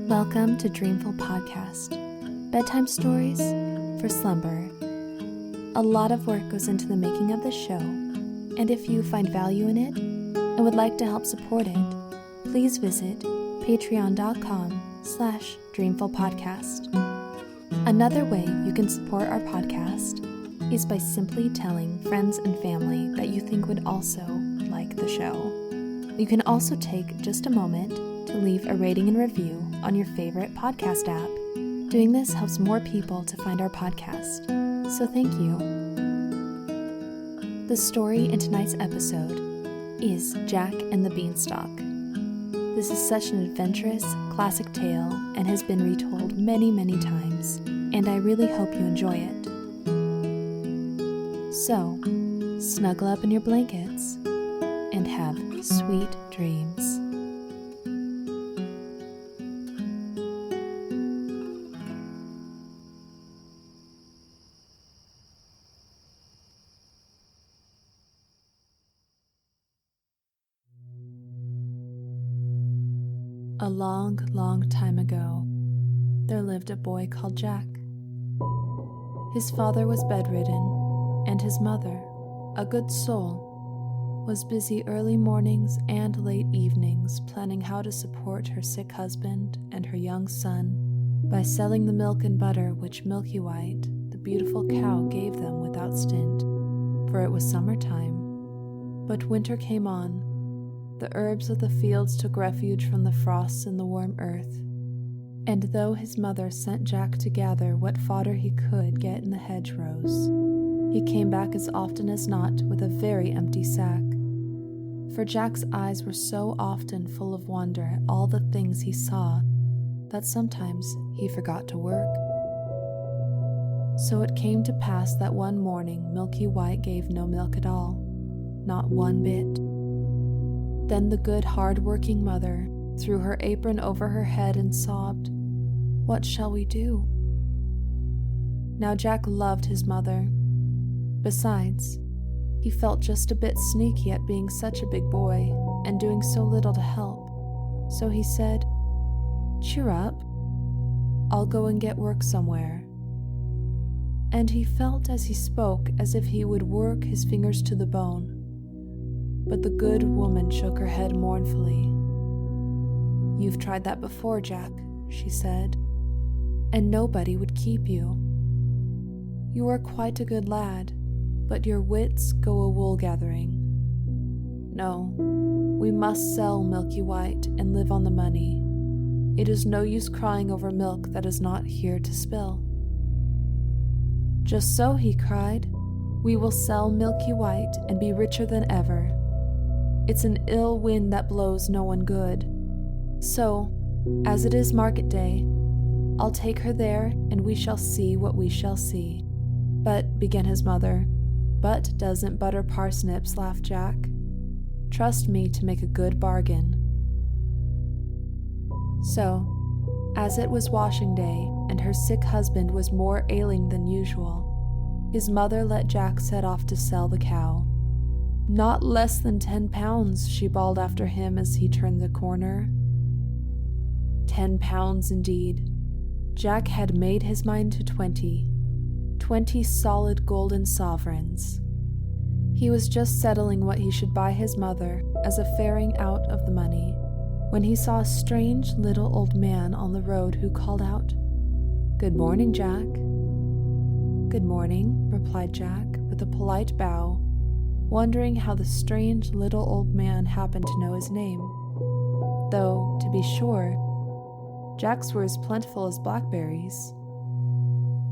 Welcome to Dreamful Podcast, bedtime stories for Slumber. A lot of work goes into the making of this show, and if you find value in it and would like to help support it, please visit patreon.com/dreamfulpodcast. Another way you can support our podcast is by simply telling friends and family that you think would also like the show. You can also take just a moment to leave a rating and review on your favorite podcast app. Doing this helps more people to find our podcast, so thank you. The story in tonight's episode is Jack and the Beanstalk. This is such an adventurous, classic tale and has been retold many, many times, and I really hope you enjoy it. So, snuggle up in your blankets and have sweet dreams. A long, long time ago, there lived a boy called Jack. His father was bedridden, and his mother, a good soul, was busy early mornings and late evenings planning how to support her sick husband and her young son by selling the milk and butter which Milky White, the beautiful cow, gave them without stint, for it was summertime. But winter came on. The herbs of the fields took refuge from the frosts in the warm earth, and though his mother sent Jack to gather what fodder he could get in the hedgerows, he came back as often as not with a very empty sack, for Jack's eyes were so often full of wonder at all the things he saw that sometimes he forgot to work. So it came to pass that one morning Milky White gave no milk at all, not one bit. Then the good, hard-working mother threw her apron over her head and sobbed, "What shall we do?" Now Jack loved his mother. Besides, he felt just a bit sneaky at being such a big boy and doing so little to help. So he said, "Cheer up, I'll go and get work somewhere." And he felt as he spoke as if he would work his fingers to the bone. But the good woman shook her head mournfully. "You've tried that before, Jack," she said, "and nobody would keep you. You are quite a good lad, but your wits go a wool gathering. No, we must sell Milky White and live on the money. It is no use crying over milk that is not here to spill." "Just so," he cried, "we will sell Milky White and be richer than ever. It's an ill wind that blows no one good. So, as it is market day, I'll take her there and we shall see what we shall see." "But," began his mother. "But doesn't butter parsnips," laughed Jack. "Trust me to make a good bargain." So, as it was washing day and her sick husband was more ailing than usual, his mother let Jack set off to sell the cow. "Not less than 10 pounds, she bawled after him as he turned the corner. 10 pounds indeed. Jack had made his mind to 20 solid golden sovereigns. He was just settling what he should buy his mother as a faring out of the money, when he saw a strange little old man on the road who called out, "Good morning, Jack." "Good morning," replied Jack with a polite bow, wondering how the strange little old man happened to know his name. Though, to be sure, Jack's were as plentiful as blackberries.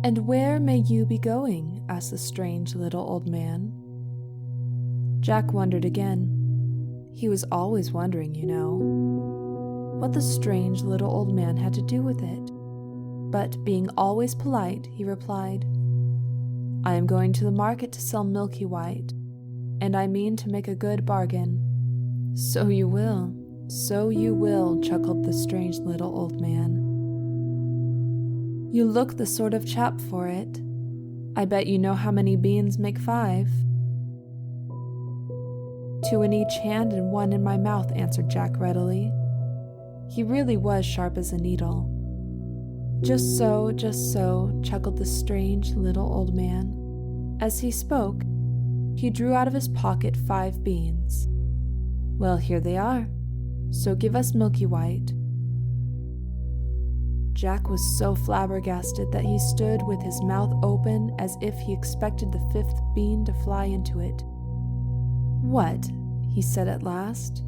"And where may you be going?" asked the strange little old man. Jack wondered again. He was always wondering, you know, what the strange little old man had to do with it. But being always polite, he replied, "I am going to the market to sell Milky White, and I mean to make a good bargain." So you will," chuckled the strange little old man. "You look the sort of chap for it. I bet you know how many beans make 5. "2 in each hand and 1 in my mouth," answered Jack readily. He really was sharp as a needle. Just so, chuckled the strange little old man. As he spoke, he drew out of his pocket 5 beans. Well, here they are, so give us Milky White. Jack was so flabbergasted that he stood with his mouth open as if he expected the 5th bean to fly into it. What? He said at last.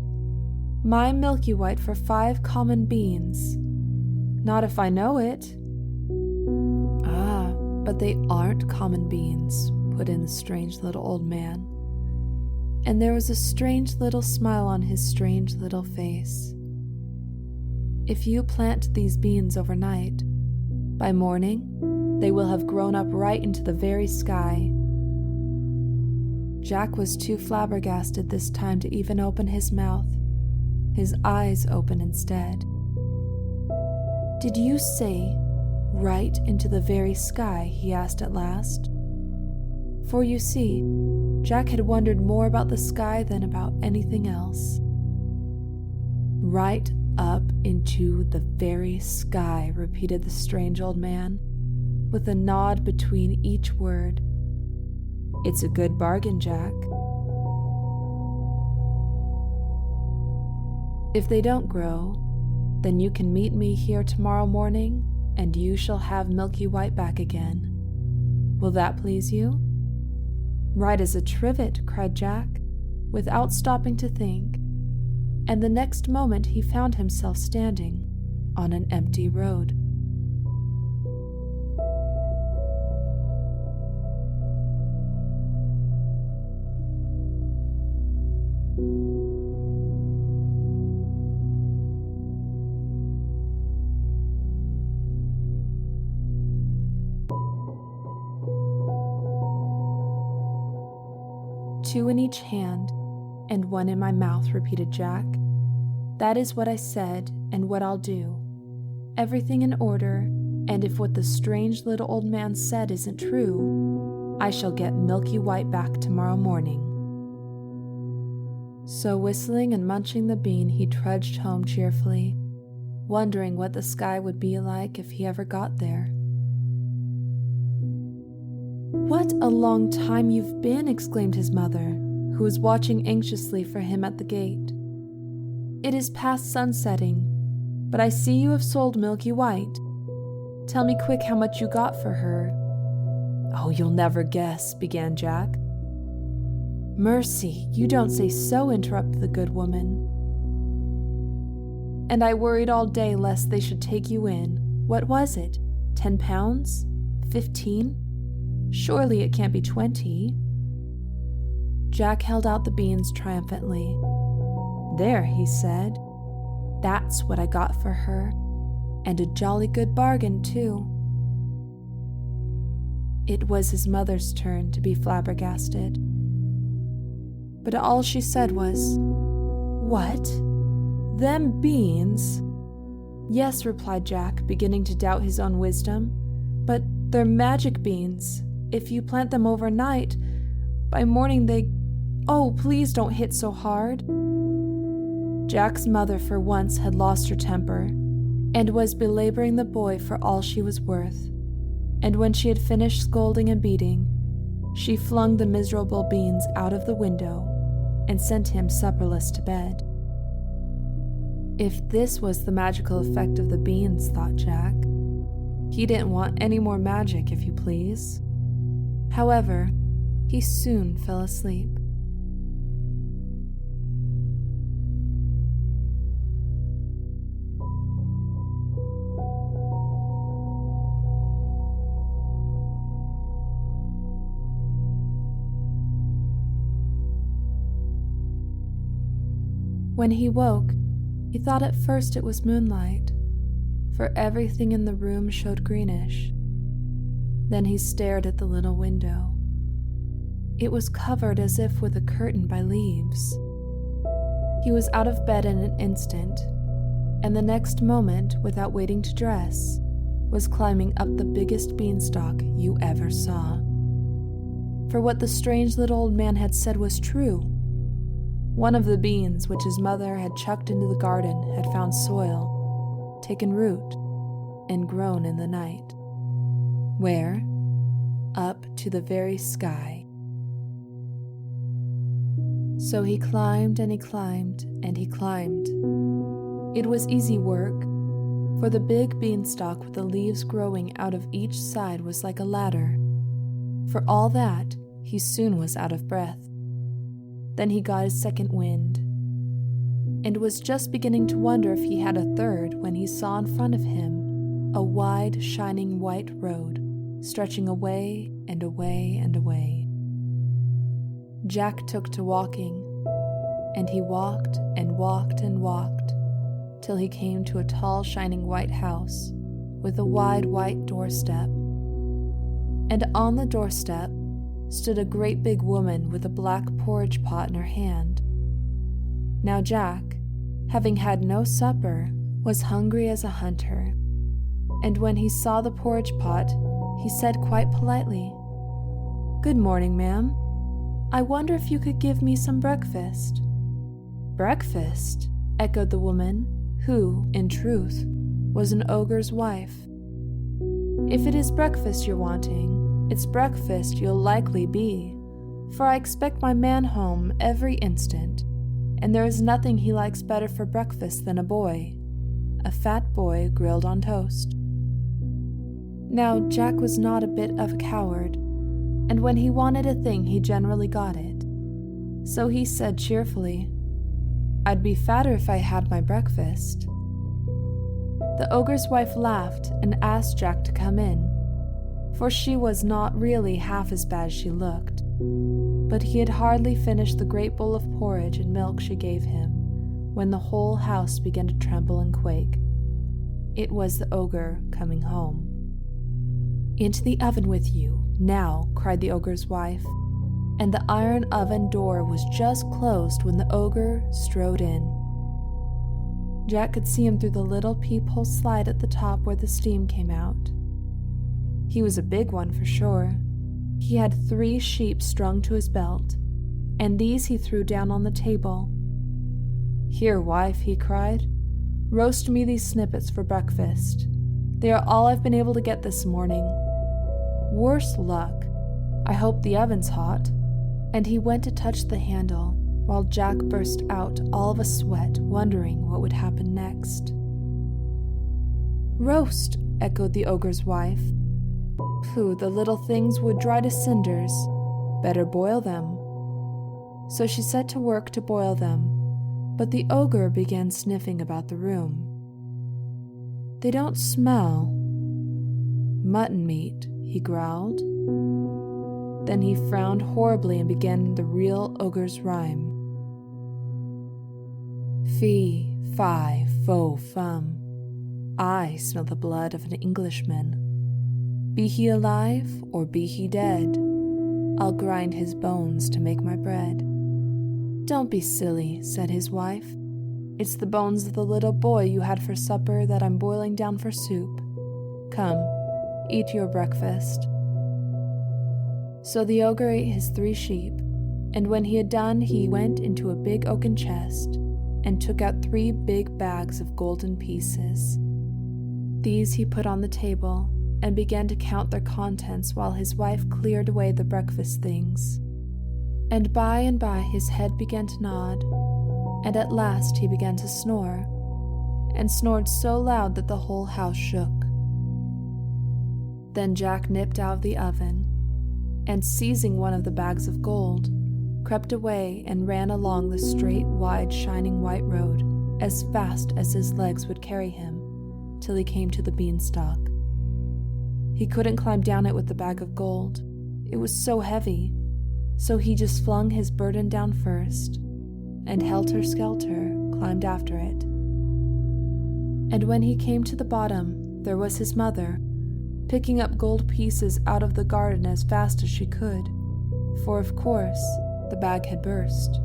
My Milky White for 5 common beans. Not if I know it. Ah, but they aren't common beans, put in the strange little old man. And there was a strange little smile on his strange little face. If you plant these beans overnight, by morning, they will have grown up right into the very sky. Jack was too flabbergasted this time to even open his mouth. His eyes open instead. Did you say, right into the very sky? He asked at last. For you see, Jack had wondered more about the sky than about anything else. Right up into the very sky, repeated the strange old man, with a nod between each word. It's a good bargain, Jack. If they don't grow, then you can meet me here tomorrow morning, and you shall have Milky White back again. Will that please you? Right as a trivet, cried Jack, without stopping to think, and the next moment he found himself standing on an empty road. Two in each hand, and one in my mouth, repeated Jack. That is what I said, and what I'll do. Everything in order, and if what the strange little old man said isn't true, I shall get Milky White back tomorrow morning. So whistling and munching the bean, he trudged home cheerfully, wondering what the sky would be like if he ever got there. What a long time you've been, exclaimed his mother, who was watching anxiously for him at the gate. It is past sunsetting, but I see you have sold Milky White. Tell me quick how much you got for her. Oh, you'll never guess, began Jack. Mercy, you don't say so, interrupted the good woman. And I worried all day lest they should take you in. What was it? 10 pounds? 15? Surely it can't be 20. Jack held out the beans triumphantly. There, he said. That's what I got for her. And a jolly good bargain, too. It was his mother's turn to be flabbergasted. But all she said was, What? Them beans? Yes, replied Jack, beginning to doubt his own wisdom. But they're magic beans. If you plant them overnight, by morning they... Oh, please don't hit so hard. Jack's mother for once had lost her temper, and was belaboring the boy for all she was worth. And when she had finished scolding and beating, she flung the miserable beans out of the window and sent him supperless to bed. If this was the magical effect of the beans, thought Jack, he didn't want any more magic, if you please. However, he soon fell asleep. When he woke, he thought at first it was moonlight, for everything in the room showed greenish. Then he stared at the little window. It was covered as if with a curtain by leaves. He was out of bed in an instant, and the next moment, without waiting to dress, was climbing up the biggest beanstalk you ever saw. For what the strange little old man had said was true. One of the beans which his mother had chucked into the garden had found soil, taken root, and grown in the night. Where? Up to the very sky. So he climbed and he climbed and he climbed. It was easy work, for the big beanstalk with the leaves growing out of each side was like a ladder. For all that, he soon was out of breath. Then he got his second wind, and was just beginning to wonder if he had a third when he saw in front of him a wide, shining white road stretching away and away and away. Jack took to walking, and he walked and walked and walked till he came to a tall, shining white house with a wide white doorstep. And on the doorstep stood a great big woman with a black porridge pot in her hand. Now Jack, having had no supper, was hungry as a hunter, and when he saw the porridge pot, he said quite politely, "Good morning, ma'am. I wonder if you could give me some breakfast." "Breakfast?" echoed the woman, who, in truth, was an ogre's wife. "If it is breakfast you're wanting, it's breakfast you'll likely be, for I expect my man home every instant, and there is nothing he likes better for breakfast than a fat boy grilled on toast." Now Jack was not a bit of a coward, and when he wanted a thing he generally got it. So he said cheerfully, "I'd be fatter if I had my breakfast." The ogre's wife laughed and asked Jack to come in, for she was not really half as bad as she looked, but he had hardly finished the great bowl of porridge and milk she gave him when the whole house began to tremble and quake. It was the ogre coming home. "Into the oven with you, now," cried the ogre's wife, and the iron oven door was just closed when the ogre strode in. Jack could see him through the little peephole slide at the top where the steam came out. He was a big one for sure. He had 3 sheep strung to his belt, and these he threw down on the table. "Here, wife," he cried, "roast me these snippets for breakfast. They are all I've been able to get this morning. Worse luck. I hope the oven's hot." And he went to touch the handle, while Jack burst out all of a sweat, wondering what would happen next. "Roast," echoed the ogre's wife. "Pooh, the little things would dry to cinders. Better boil them." So she set to work to boil them, but the ogre began sniffing about the room. "They don't smell." "Mutton meat," he growled. Then he frowned horribly and began the real ogre's rhyme. "Fee, fi, fo, fum. I smell the blood of an Englishman. Be he alive or be he dead, I'll grind his bones to make my bread." "Don't be silly," said his wife. "It's the bones of the little boy you had for supper that I'm boiling down for soup. Come, eat your breakfast." So the ogre ate his 3 sheep, and when he had done, he went into a big oaken chest and took out 3 big bags of golden pieces. These he put on the table and began to count their contents while his wife cleared away the breakfast things. And by his head began to nod, and at last he began to snore, and snored so loud that the whole house shook. Then Jack nipped out of the oven, and seizing one of the bags of gold, crept away and ran along the straight, wide, shining white road as fast as his legs would carry him, till he came to the beanstalk. He couldn't climb down it with the bag of gold. It was so heavy, so he just flung his burden down first, and helter-skelter climbed after it. And when he came to the bottom, there was his mother, picking up gold pieces out of the garden as fast as she could, for of course the bag had burst.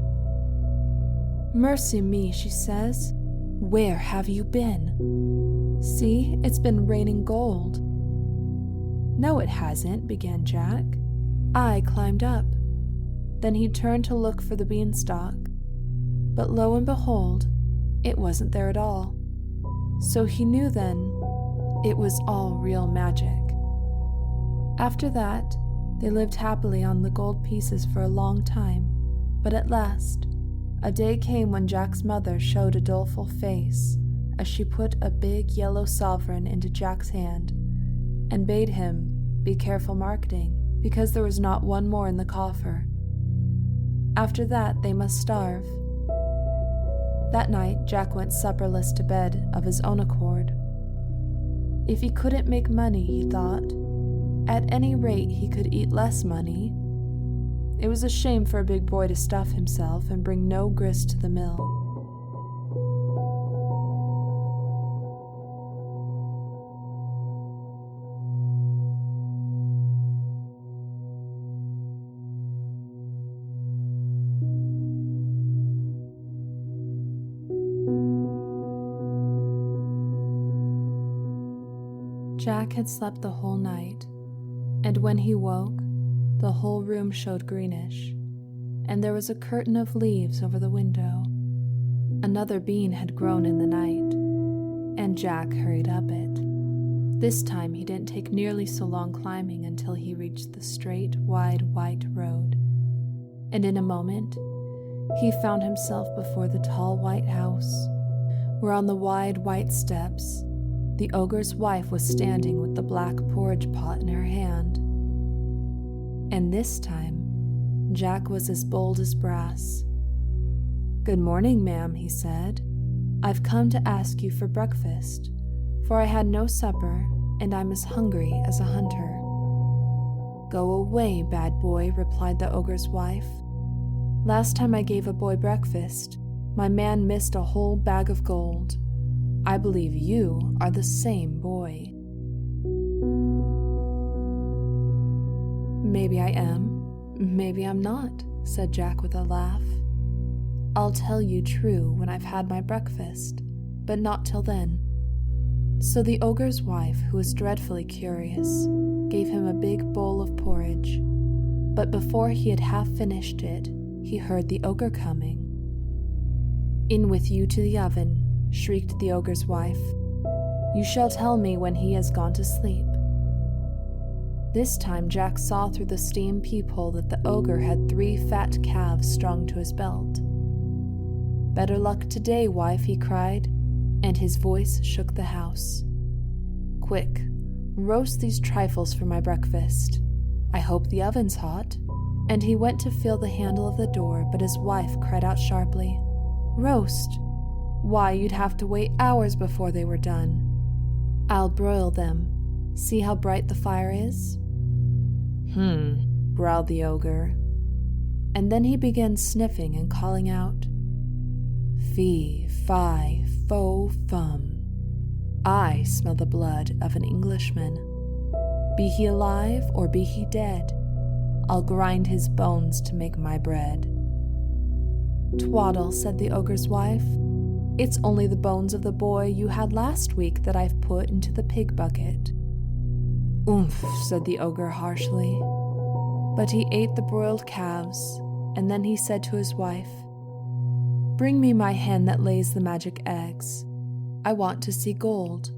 "Mercy me," she says, "where have you been? See, it's been raining gold." "No, it hasn't," began Jack. "I climbed up." Then he turned to look for the beanstalk. But lo and behold, it wasn't there at all. So he knew then it was all real magic. After that, they lived happily on the gold pieces for a long time, but at last, a day came when Jack's mother showed a doleful face as she put a big yellow sovereign into Jack's hand and bade him be careful marketing, because there was not one more in the coffer. After that, they must starve. That night, Jack went supperless to bed of his own accord. If he couldn't make money, he thought, at any rate he could eat less money. It was a shame for a big boy to stuff himself and bring no grist to the mill. Jack had slept the whole night, and when he woke, the whole room showed greenish, and there was a curtain of leaves over the window. Another bean had grown in the night, and Jack hurried up it. This time he didn't take nearly so long climbing until he reached the straight, wide, white road, and in a moment he found himself before the tall white house, where on the wide white steps the ogre's wife was standing with the black porridge pot in her hand. And this time, Jack was as bold as brass. "Good morning, ma'am," he said. "I've come to ask you for breakfast, for I had no supper, and I'm as hungry as a hunter." "Go away, bad boy," replied the ogre's wife. "Last time I gave a boy breakfast, my man missed a whole bag of gold. I believe you are the same boy." "Maybe I am, maybe I'm not," said Jack with a laugh. "I'll tell you true when I've had my breakfast, but not till then." So the ogre's wife, who was dreadfully curious, gave him a big bowl of porridge, but before he had half finished it, he heard the ogre coming. "In with you to the oven," shrieked the ogre's wife. "You shall tell me when he has gone to sleep." This time Jack saw through the steam peephole that the ogre had 3 fat calves strung to his belt. "Better luck today, wife," he cried, and his voice shook the house. "Quick, roast these trifles for my breakfast. I hope the oven's hot." And he went to feel the handle of the door, but his wife cried out sharply, "Roast? Why, you'd have to wait hours before they were done." "I'll broil them. See how bright the fire is?" Growled the ogre. And then he began sniffing and calling out, "Fee, fi, fo, fum. I smell the blood of an Englishman. Be he alive or be he dead, I'll grind his bones to make my bread." "Twaddle," said the ogre's wife. "It's only the bones of the boy you had last week that I've put into the pig bucket." "Oomph," said the ogre harshly. But he ate the broiled calves, and then he said to his wife, "Bring me my hen that lays the magic eggs. I want to see gold."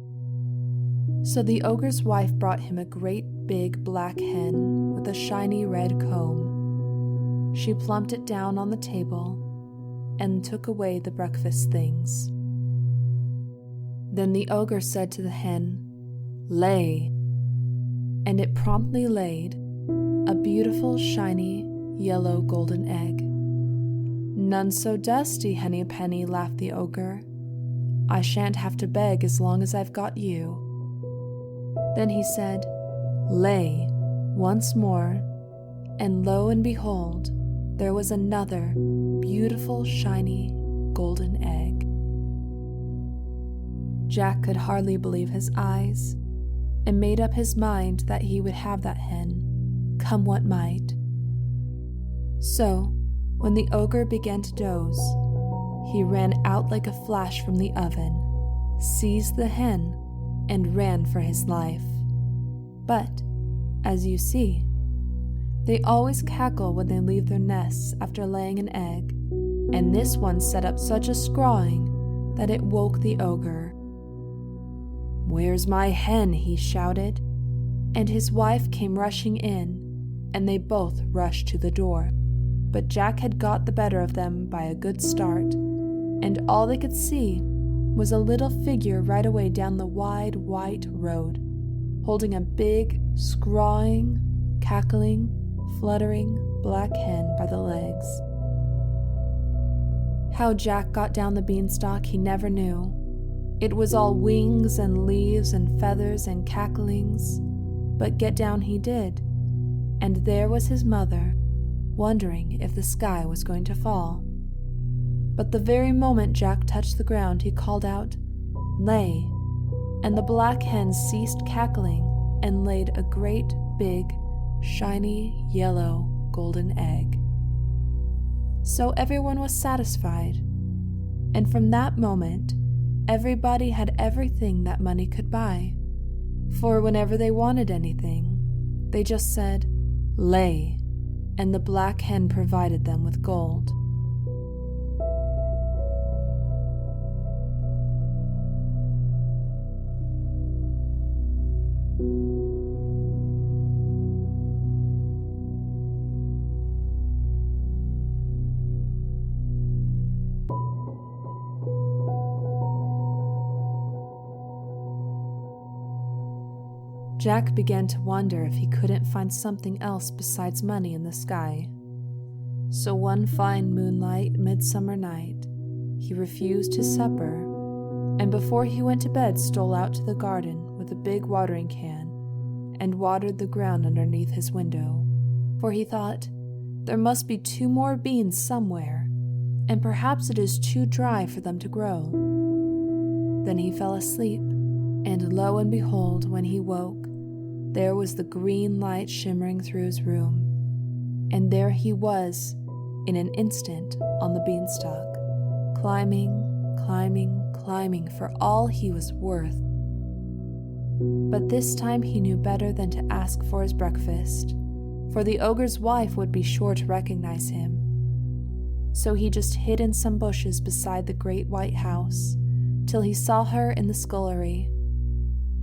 So the ogre's wife brought him a great big black hen with a shiny red comb. She plumped it down on the table and took away the breakfast things. Then the ogre said to the hen, "Lay," and it promptly laid a beautiful, shiny, yellow golden egg. "None so dusty, Henny Penny," laughed the ogre. "I shan't have to beg as long as I've got you." Then he said, "Lay," once more, and lo and behold, there was another beautiful, shiny, golden egg. Jack could hardly believe his eyes, and made up his mind that he would have that hen, come what might. So, when the ogre began to doze, he ran out like a flash from the oven, seized the hen, and ran for his life. But, as you see, they always cackle when they leave their nests after laying an egg, and this one set up such a scrawling that it woke the ogre. "Where's my hen?" he shouted, and his wife came rushing in, and they both rushed to the door. But Jack had got the better of them by a good start, and all they could see was a little figure right away down the wide white road, holding a big, scrawling, cackling, fluttering black hen by the legs. How Jack got down the beanstalk he never knew. It was all wings and leaves and feathers and cacklings, but get down he did, and there was his mother, wondering if the sky was going to fall. But the very moment Jack touched the ground, he called out, "Lay," and the black hen ceased cackling and laid a great, big, shiny, yellow, golden egg. So everyone was satisfied, and from that moment, everybody had everything that money could buy. For whenever they wanted anything, they just said, "Lay," and the black hen provided them with gold. Jack began to wonder if he couldn't find something else besides money in the sky. So one fine moonlight midsummer night, he refused his supper, and before he went to bed stole out to the garden with a big watering can and watered the ground underneath his window, for he thought, there must be 2 more beans somewhere, and perhaps it is too dry for them to grow. Then he fell asleep, and lo and behold, when he woke, there was the green light shimmering through his room, and there he was, in an instant, on the beanstalk, climbing, climbing, climbing for all he was worth. But this time he knew better than to ask for his breakfast, for the ogre's wife would be sure to recognize him. So he just hid in some bushes beside the great white house, till he saw her in the scullery,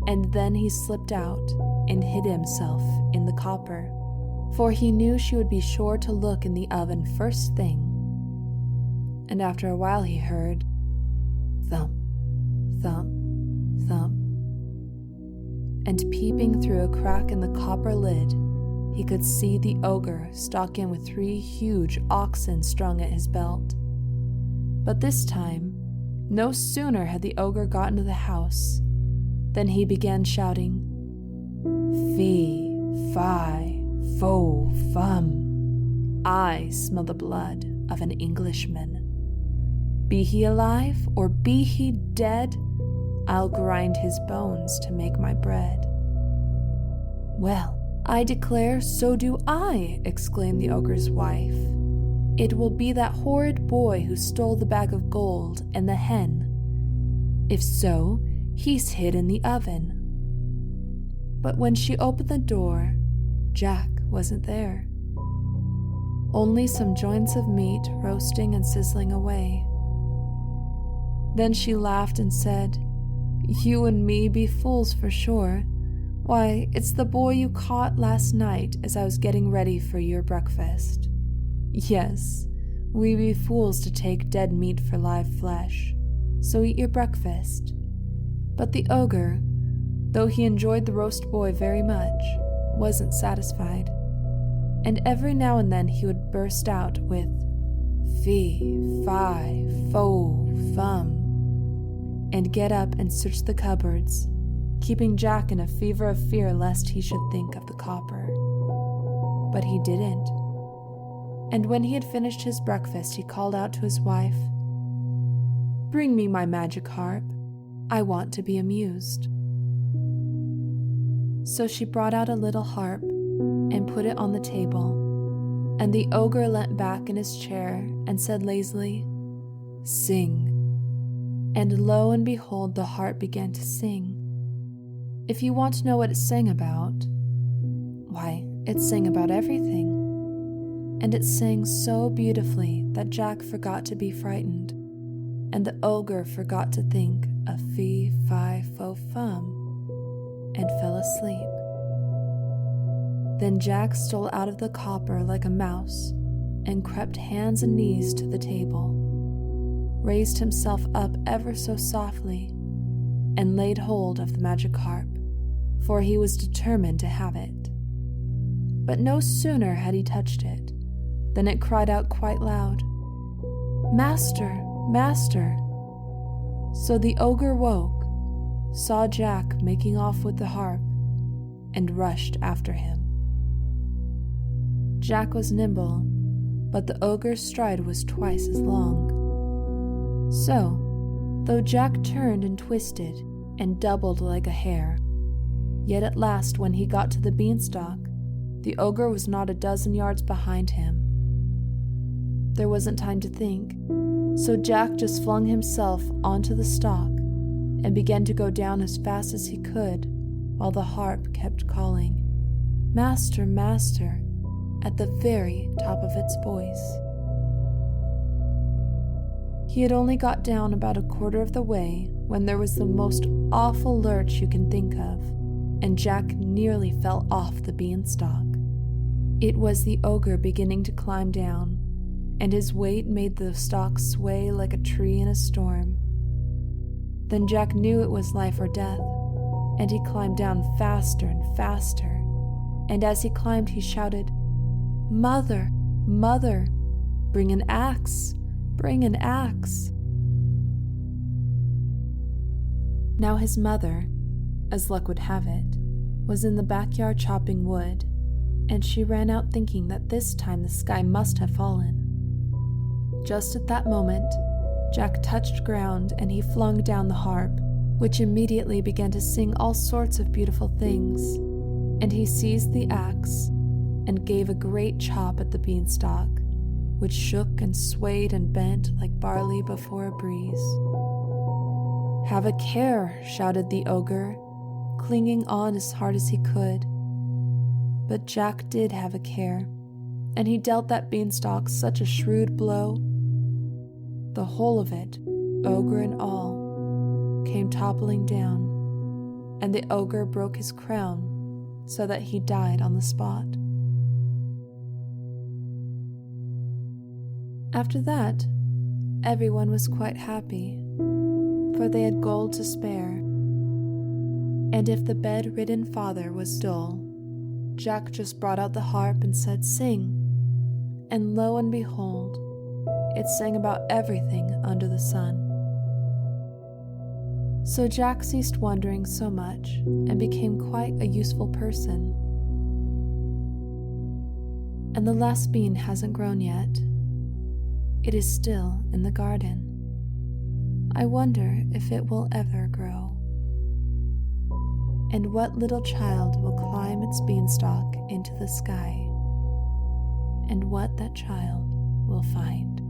and then he slipped out and hid himself in the copper, for he knew she would be sure to look in the oven first thing. And after a while he heard thump, thump, thump, and peeping through a crack in the copper lid, he could see the ogre stalk in with 3 huge oxen strung at his belt. But this time, no sooner had the ogre got into the house than he began shouting, "Fee, fi, fo, fum. I smell the blood of an Englishman. Be he alive or be he dead, I'll grind his bones to make my bread." "Well, I declare so do I," exclaimed the ogre's wife. "It will be that horrid boy who stole the bag of gold and the hen. If so, he's hid in the oven." But when she opened the door, Jack wasn't there. Only some joints of meat roasting and sizzling away. Then she laughed and said, "You and me be fools for sure. Why, it's the boy you caught last night as I was getting ready for your breakfast. Yes, we be fools to take dead meat for live flesh, so eat your breakfast." But the ogre, though he enjoyed the roast boy very much, wasn't satisfied, and every now and then he would burst out with "Fee, fi, fo, fum," and get up and search the cupboards, keeping Jack in a fever of fear lest he should think of the copper. But he didn't, and when he had finished his breakfast he called out to his wife, "Bring me my magic harp. I want to be amused." So she brought out a little harp and put it on the table, and the ogre leant back in his chair and said lazily, "Sing." And lo and behold, the harp began to sing. If you want to know what it sang about, why, it sang about everything. and it sang so beautifully that Jack forgot to be frightened, and the ogre forgot to think of fee-fi-fo-fum, and fell asleep. Then Jack stole out of the copper like a mouse, and crept hands and knees to the table, raised himself up ever so softly, and laid hold of the magic harp, for he was determined to have it. But no sooner had he touched it than it cried out quite loud, "Master, master!" So the ogre woke, saw Jack making off with the harp, and rushed after him. Jack was nimble, but the ogre's stride was twice as long. So, though Jack turned and twisted and doubled like a hare, yet at last when he got to the beanstalk, the ogre was not a dozen yards behind him. There wasn't time to think, so Jack just flung himself onto the stalk and began to go down as fast as he could, while the harp kept calling, "Master, master," at the very top of its voice. He had only got down about a quarter of the way when there was the most awful lurch you can think of, and Jack nearly fell off the beanstalk. It was the ogre beginning to climb down, and his weight made the stalk sway like a tree in a storm. Then Jack knew it was life or death, and he climbed down faster and faster, and as he climbed he shouted, "Mother, mother, bring an axe, bring an axe." Now his mother, as luck would have it, was in the backyard chopping wood, and she ran out thinking that this time the sky must have fallen. Just at that moment, Jack touched ground and he flung down the harp, which immediately began to sing all sorts of beautiful things, and he seized the axe and gave a great chop at the beanstalk, which shook and swayed and bent like barley before a breeze. "Have a care," shouted the ogre, clinging on as hard as he could. But Jack did have a care, and he dealt that beanstalk such a shrewd blow. The whole of it, ogre and all, came toppling down, and the ogre broke his crown so that he died on the spot. After that, everyone was quite happy, for they had gold to spare, and if the bed-ridden father was dull, Jack just brought out the harp and said, "Sing," and lo and behold, it sang about everything under the sun. So Jack ceased wondering so much and became quite a useful person. And the last bean hasn't grown yet. It is still in the garden. I wonder if it will ever grow. And what little child will climb its beanstalk into the sky, and what that child will find.